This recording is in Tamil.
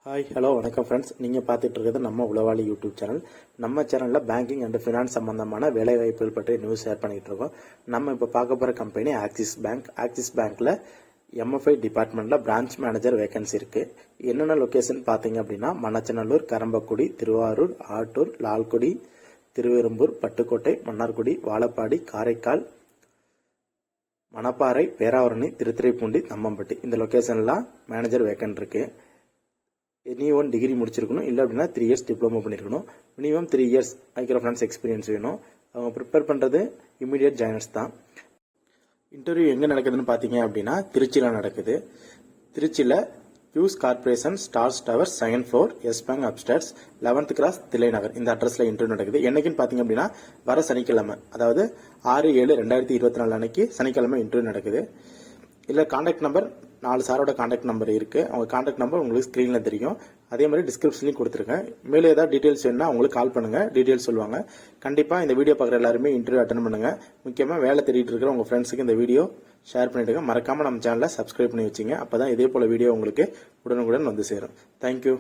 ஹாய் ஹலோ வணக்கம் ஃப்ரெண்ட்ஸ். நீங்கள் பார்த்துட்டு இருக்கிறது நம்ம உளவாளி யூடியூப் சேனல். நம்ம சேனலில் பேங்கிங் அண்ட் ஃபினான்ஸ் சம்பந்தமான வேலை வாய்ப்புகள் பற்றி நியூஸ் ஷேர் பண்ணிகிட்டு இருக்கோம். நம்ம இப்போ பார்க்க போகிற கம்பெனி ஆக்சிஸ் பேங்க். ஆக்சிஸ் பேங்க்கில் எம்எஃப்ஐ டிபார்ட்மெண்ட்டில் பிரான்ச் மேனேஜர் வேகன்சி இருக்குது. என்னென்ன லொக்கேஷன் பார்த்தீங்க அப்படின்னா மண்ணச்சநல்லூர், கரம்பக்குடி, திருவாரூர், ஆட்டூர், லால்குடி, திருவெரும்பூர், பட்டுக்கோட்டை, மன்னார்குடி, வாழப்பாடி, காரைக்கால், மணப்பாறை, பேராவரணி, திருத்துறைப்பூண்டி, தம்மம்பட்டி இந்த லொக்கேஷன்லாம் மேனேஜர் வேக்கன்ட் இருக்குது. எனி ஒன் டிகிரி முடிச்சிருக்கணும், இல்லை அப்படின்னா 3 இயர்ஸ் டிப்ளமோ பண்ணியிருக்கணும். Minimum 3 years micro finance experience வேணும். அவங்க ப்ரிப்பேர் பண்ணுறது இமீடியட் ஜாயினர்ஸ் தான். இன்டர்வியூ எங்கே நடக்குதுன்னு பார்த்தீங்க அப்படின்னா திருச்சியில் நடக்குது. திருச்சியில் பியூஸ் corporation, Stars Tower, 2nd floor, Yes Bank upstairs, 11th cross, Thillainagar இந்த அட்ரஸில் இன்டர்வியூ நடக்குது. என்னைக்குன்னு பார்த்தீங்க அப்படின்னா வர சனிக்கிழமை, அதாவது 6/7/2024 அன்னைக்கு சனிக்கிழமை இன்டர்வியூ நடக்குது. இல்லை கான்டாக்ட் நம்பர் 4 சாரோட கான்டாக்ட் நம்பர் இருக்குது. அவங்க கான்டாக்ட் நம்பர் உங்களுக்கு ஸ்க்ரீனில் தெரியும். அதே மாதிரி டிஸ்கிரிப்ஷன்லையும் கொடுத்துருக்கேன். மேலே ஏதாவது டீட்டெயில்ஸ் வேணுன்னா அவங்களுக்கு கால் பண்ணுங்கள், டீட்டெயில்ஸ் சொல்லுவாங்க. கண்டிப்பாக இந்த வீடியோ பார்க்குற எல்லாருமே இன்டர்வியூ அட்டன் பண்ணுங்கள். முக்கியமாக வேலை தேடிட்டு இருக்கிற உங்கள் ஃப்ரெண்ட்ஸுக்கு இந்த வீடியோ ஷேர் பண்ணிவிடுங்க. மறக்காமல் நம்ம சேனலை சப்ஸ்கிரைப் பண்ணி வச்சுங்க. அப்போ தான் இதே போல் வீடியோ உங்களுக்கு உடனுக்குடன் வந்து சேரும். தேங்க்யூ.